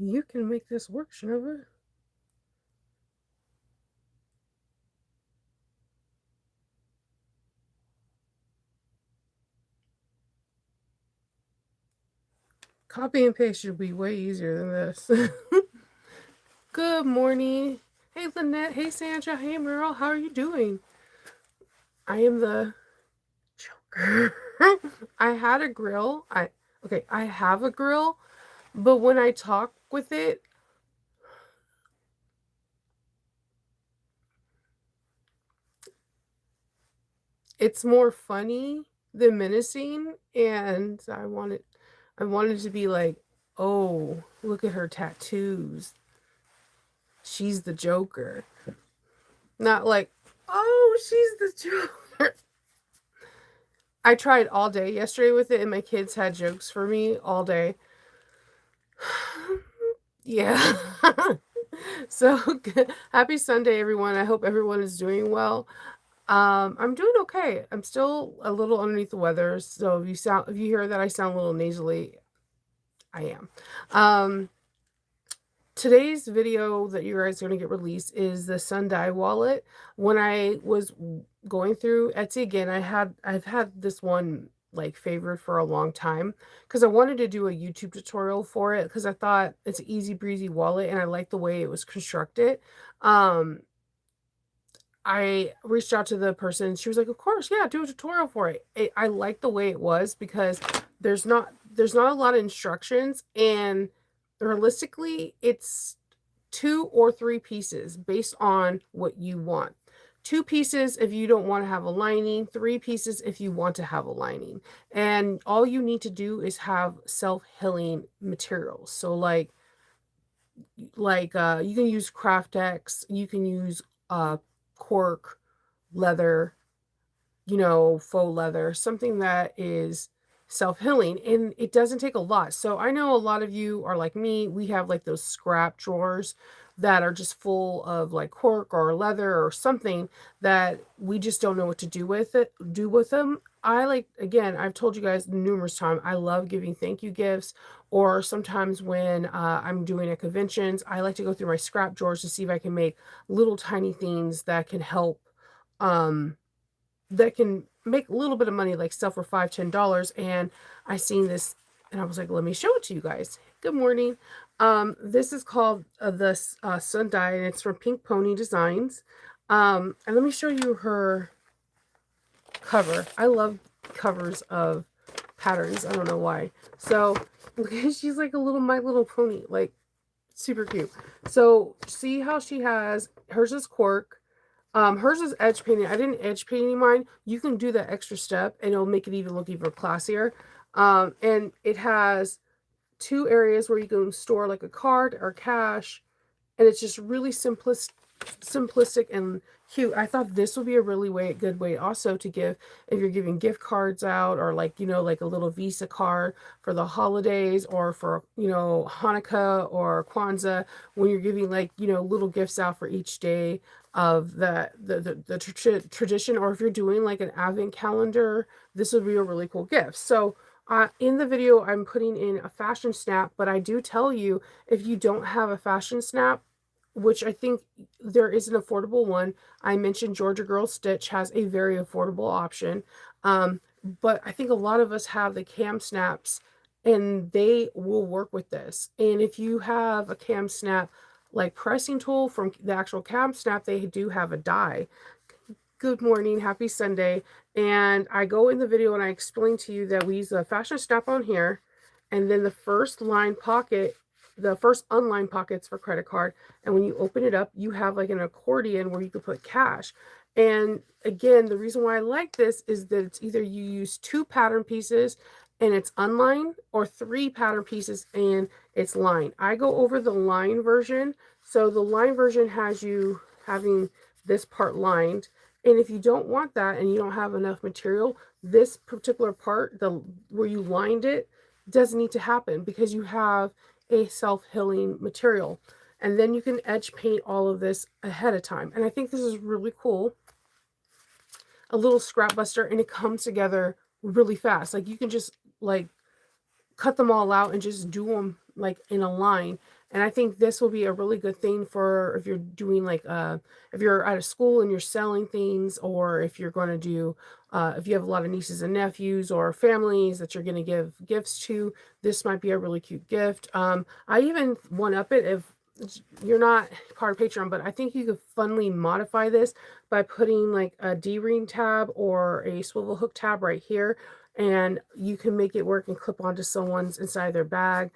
You can make this work, Shinova. Copy and paste should be way easier than this. Good morning. Hey, Lynette. Hey, Sandra. Hey, Merle. How are you doing? I am the Joker. I had a grill. I have a grill, but when I talk with it, it's more funny than menacing, and I wanted to be like, oh, look at her tattoos. She's the Joker. Not like, oh, she's the Joker. I tried all day yesterday with it, and my kids had jokes for me all day. Yeah. So happy Sunday, everyone. I hope everyone is doing well. I'm doing okay. I'm still a little underneath the weather, so if you hear that I sound a little nasally, I am. Today's video that you guys are going to get released is the Sendai Wallet. When I was going through Etsy again, I've had this one like favored for a long time because I wanted to do a YouTube tutorial for it because I thought it's an easy breezy wallet and I like the way it was constructed. Um, I reached out to the person. She was like, "Of course, yeah, do a tutorial for it." I like the way it was because there's not a lot of instructions, and realistically, it's 2 or 3 pieces based on what you want. 2 pieces if you don't want to have a lining, 3 pieces if you want to have a lining. And all you need to do is have self-healing materials. So you can use Craftex, you can use cork, leather, faux leather, something that is self-healing, and it doesn't take a lot. So I know a lot of you are like me. We have like those scrap drawers that are just full of like cork or leather or something that we just don't know what to do with them. Again, I've told you guys numerous times, I love giving thank you gifts, or sometimes when I'm doing at conventions, I like to go through my scrap drawers to see if I can make little tiny things that can help um that can make a little bit of money, like sell for $5-10. And I seen this and I was like, let me show it to you guys. Good morning. This is called the Sundai, and it's from Pink Pony Designs. And let me show you her cover. I love covers of patterns. I don't know why. So she's like a little My Little Pony, like super cute. So see how she has hers is cork. Hers is edge painting. I didn't edge paint mine. You can do that extra step and it'll make it even look even classier. And it has 2 areas where you can store like a card or cash, and it's just really simplistic and cute. I thought this would be a really good way also to give if you're giving gift cards out, or like like a little Visa card for the holidays, or for Hanukkah or Kwanzaa, when you're giving like little gifts out for each day of the tradition, or if you're doing like an advent calendar, this would be a really cool gift. So in the video, I'm putting in a fashion snap, but I do tell you, if you don't have a fashion snap, which I think there is an affordable one. I mentioned Georgia Girl Stitch has a very affordable option. But I think a lot of us have the cam snaps, and they will work with this. And if you have a cam snap like pressing tool from the actual cam snap, they do have a die. Good morning, happy Sunday. And I go in the video and I explain to you that we use a fashion snap on here, and then the first unlined pockets for credit card. And when you open it up, you have like an accordion where you can put cash. And again, the reason why I like this is that it's either you use 2 pattern pieces and it's unlined, or 3 pattern pieces and it's lined. I go over the line version. So the line version has you having this part lined. And if you don't want that and you don't have enough material, this particular part, where you lined it, doesn't need to happen because you have a self-healing material. And then you can edge paint all of this ahead of time. And I think this is really cool. A little scrap buster, and it comes together really fast. Like you can just like cut them all out and just do them like in a line. And I think this will be a really good thing for if you're doing like if you're at a school and you're selling things, or if you're going to do if you have a lot of nieces and nephews or families that you're going to give gifts to, this might be a really cute gift. I even one up it if you're not part of Patreon, but I think you could funnily modify this by putting like a D-ring tab or a swivel hook tab right here, and you can make it work and clip onto someone's inside their bag.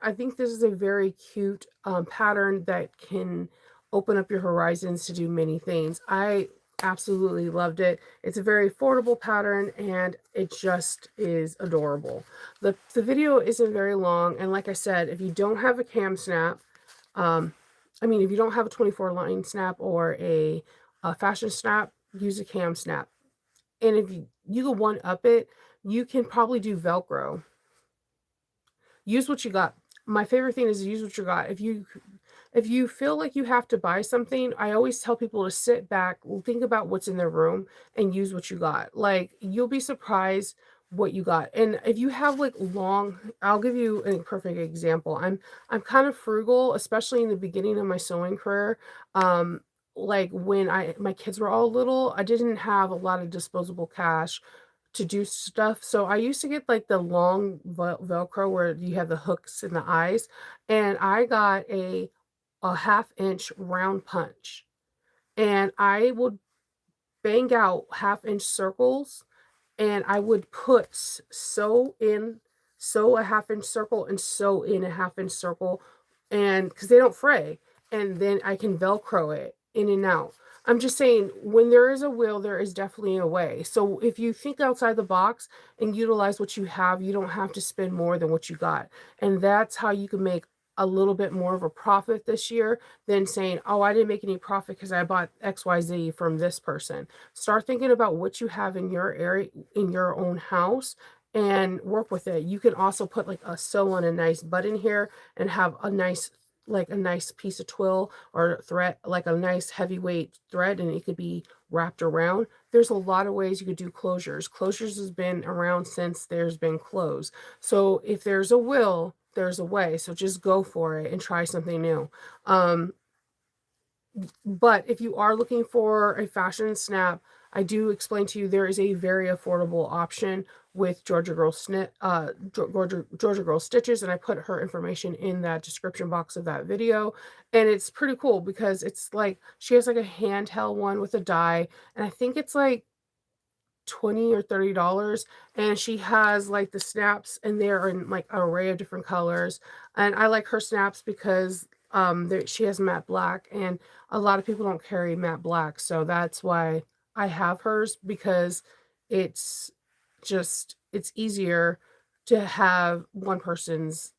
I think this is a very cute pattern that can open up your horizons to do many things. I absolutely loved it. It's a very affordable pattern, and it just is adorable. The video isn't very long, and like I said, if you don't have a cam snap, um, if you don't have a 24 line snap or a fashion snap, use a cam snap. And if you go one up it, you can probably do Velcro. Use what you got. My favorite thing is use what you got. If you feel like you have to buy something, I always tell people to sit back, think about what's in their room, and use what you got. Like, you'll be surprised what you got. And if you have like long, I'll give you a perfect example. I'm kind of frugal, especially in the beginning of my sewing career. Um, like when my kids were all little, I didn't have a lot of disposable cash to do stuff. So I used to get like the long Velcro where you have the hooks in the eyes, and I got a half-inch round punch, and I would bang out half-inch circles, and I would put sew a half-inch circle and sew in a half-inch circle, and because they don't fray, and then I can Velcro it in and out. I'm just saying, when there is a will, there is definitely a way. So if you think outside the box and utilize what you have, you don't have to spend more than what you got. And that's how you can make a little bit more of a profit this year than saying, oh, I didn't make any profit because I bought XYZ from this person. Start thinking about what you have in your area, in your own house, and work with it. You can also put like a sew on a nice button here and have a nice piece of twill or thread, like a nice heavyweight thread, and it could be wrapped around. There's a lot of ways you could do closures. Closures has been around since there's been clothes. So if there's a will, there's a way. So just go for it and try something new. Um, but if you are looking for a fashion snap, I do explain to you there is a very affordable option with Georgia Girl Stitches, and I put her information in that description box of that video. And it's pretty cool because it's like she has like a handheld one with a die, and I think it's like 20 or $30, and she has like the snaps, and they're in like an array of different colors. And I like her snaps because she has matte black, and a lot of people don't carry matte black, so that's why I have hers, because it's it's easier to have one person's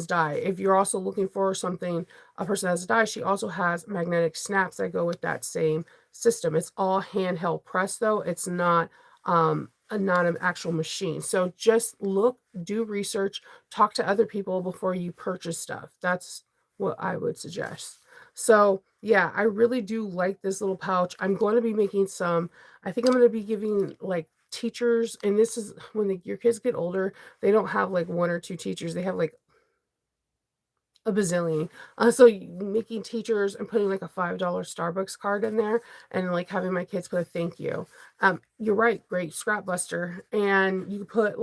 die. If you're also looking for something, a person has a die, she also has magnetic snaps that go with that same system. It's all handheld press though. It's not not an actual machine. So just look, do research, talk to other people before you purchase stuff. That's what I would suggest. So yeah, I really do like this little pouch. I'm going to be making some, I think I'm going to be giving like teachers, and this is when your kids get older, they don't have like one or two teachers, they have like a bazillion. So making teachers and putting like a $5 Starbucks card in there, and like having my kids put a thank you. You're right, great scrap buster. And you put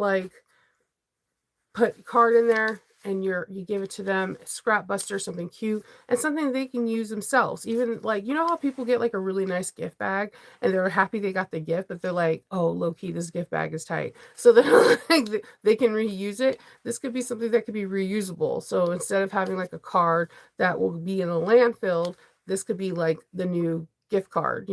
card in there, and you give it to them, scrap buster, something cute and something they can use themselves. Even like, you know how people get like a really nice gift bag and they're happy they got the gift, but they're like, oh, low key, this gift bag is tight, so they're like they can reuse it. This could be something that could be reusable. So instead of having like a card that will be in a landfill, this could be like the new gift card,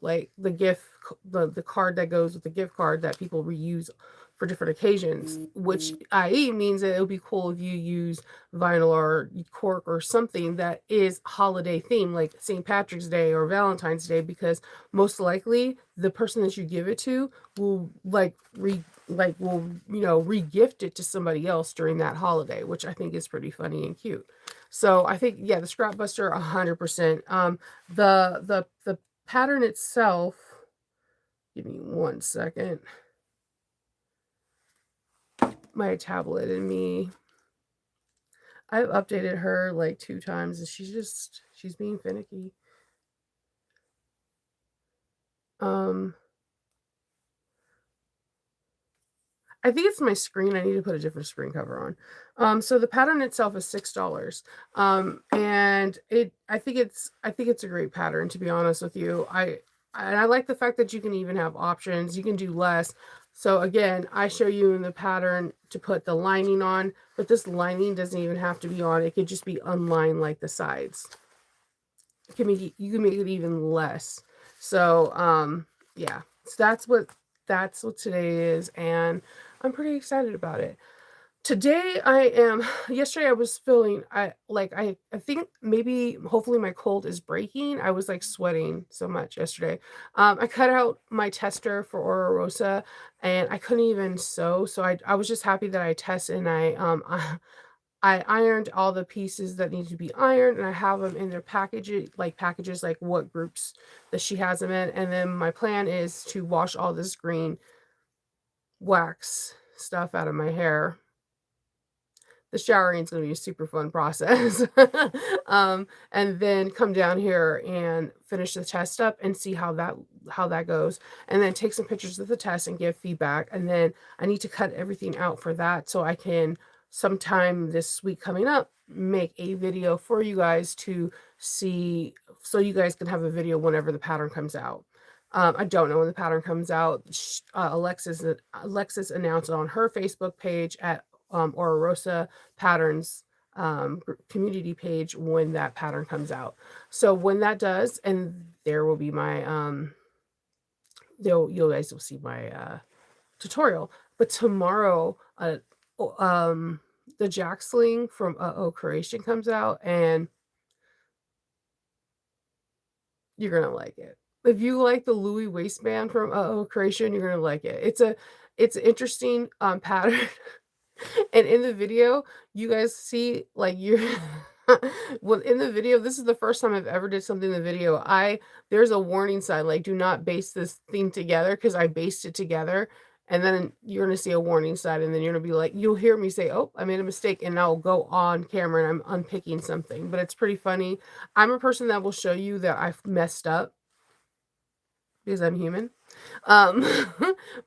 like the card that goes with the gift card that people reuse for different occasions, which i.e. means that it would be cool if you use vinyl or cork or something that is holiday themed, like St. Patrick's Day or Valentine's Day, because most likely the person that you give it to will re-gift it to somebody else during that holiday, which I think is pretty funny and cute. So I think, yeah, the scrap buster 100%. The pattern itself, give me 1 second. My tablet and me. I've updated her like 2 times and she's being finicky. Um, I think it's my screen. I need to put a different screen cover on. So the pattern itself is $6. And I think it's a great pattern, to be honest with you. I like the fact that you can even have options. You can do less. So again, I show you in the pattern to put the lining on, but this lining doesn't even have to be on. It could just be unlined like the sides. You can make it even less. So yeah. So that's what today is, and I'm pretty excited about it. Today I am yesterday I was feeling I think maybe hopefully my cold is breaking. I was like sweating so much yesterday. I cut out my tester for Ora Rosa and I couldn't even sew. So I was just happy that I tested and I ironed all the pieces that need to be ironed, and I have them in their packages, like what groups that she has them in. And then my plan is to wash all this green wax stuff out of my hair. The showering is gonna be a super fun process. And then come down here and finish the test up and see how that goes, and then take some pictures of the test and give feedback, and then I need to cut everything out for that so I can sometime this week coming up make a video for you guys to see so you guys can have a video whenever the pattern comes out. I don't know when the pattern comes out. Alexis announced it on her Facebook page at Aura Rosa Patterns community page when that pattern comes out. So when that does, and there will be my you guys will see my tutorial. But tomorrow, the Jack Sling from Creation comes out, and you're gonna like it. If you like the Louis waistband from Creation, you're gonna like it. It's an interesting pattern. And in the video, you guys see, like, you're well, in the video, this is the first time I've ever did something in the video. There's a warning sign, like, "Do not baste this thing together," because I based it together, and then you're gonna see a warning sign, and then you're gonna be like you'll hear me say, "Oh, I made a mistake," and I'll go on camera and I'm unpicking something, but it's pretty funny. I'm a person that will show you that I've messed up because I'm human. Um,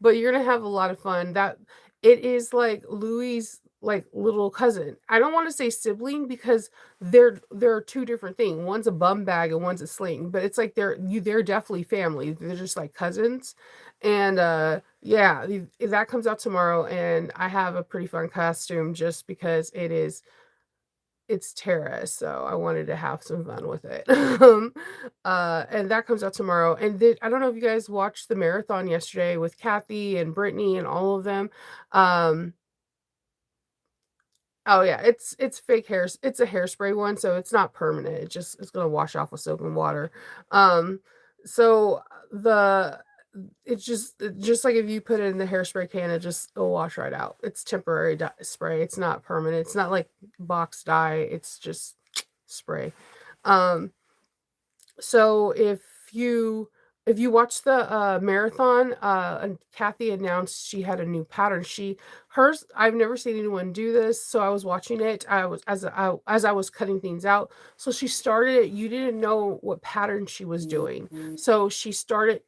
but you're gonna have a lot of fun. That it is like Louis's like little cousin. I don't want to say sibling because they're two different things. One's a bum bag and one's a sling, but it's like they're definitely family. They're just like cousins. And yeah, that comes out tomorrow and I have a pretty fun costume just because it's Tara, so I wanted to have some fun with it. And that comes out tomorrow. And then I don't know if you guys watched the marathon yesterday with Kathy and Brittany and all of them. Um, oh yeah, it's fake hair. It's a hairspray one, so it's not permanent. It's gonna wash off with soap and water. Um, so the it's just like if you put it in the hairspray can, it'll wash right out. It's temporary spray. It's not permanent. It's not like box dye. It's just spray. Um, so if you watch the marathon, and Kathy announced she had a new pattern. Hers, I've never seen anyone do this, so I was watching it. I was as I was cutting things out. So she started it. You didn't know what pattern she was doing. So she started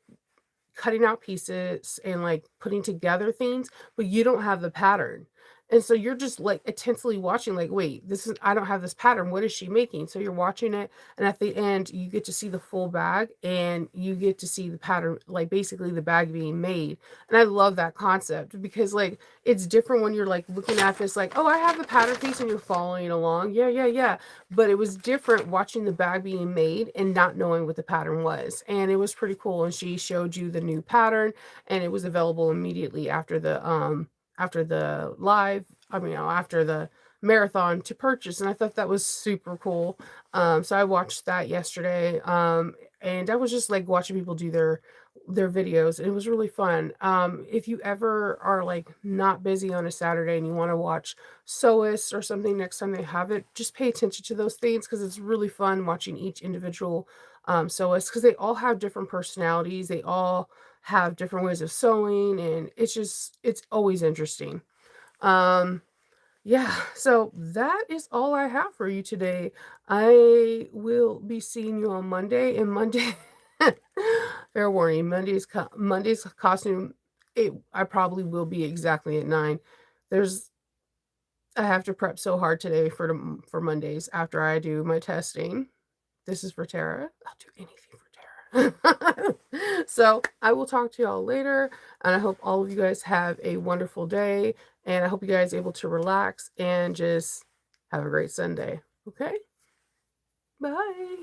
cutting out pieces and like putting together things, but you don't have the pattern. And so you're just like intensely watching, like, wait, I don't have this pattern. What is she making? So you're watching it, and at the end, you get to see the full bag and you get to see the pattern, like basically the bag being made. And I love that concept because, like, it's different when you're like looking at this, like, oh, I have the pattern piece, and you're following along. Yeah, yeah, yeah. But it was different watching the bag being made and not knowing what the pattern was. And it was pretty cool. And she showed you the new pattern, and it was available immediately after the live, after the marathon to purchase. And I thought that was super cool. So I watched that yesterday. And I was just like watching people do their videos. It was really fun. If you ever are like not busy on a Saturday and you want to watch Sewist or something next time they have it, just pay attention to those things because it's really fun watching each individual sewist because they all have different personalities. They all have different ways of sewing, and it's always interesting. Um, Yeah, so that is all I have for you today. I will be seeing you on Monday, and Monday fair warning, Monday's costume, I probably will be exactly at 9. There's I have to prep so hard today for Mondays after I do my testing. This is for Tara. I'll do anything for Tara. So, I will talk to y'all later, and I hope all of you guys have a wonderful day, and I hope you guys are able to relax and just have a great Sunday. Okay? Bye.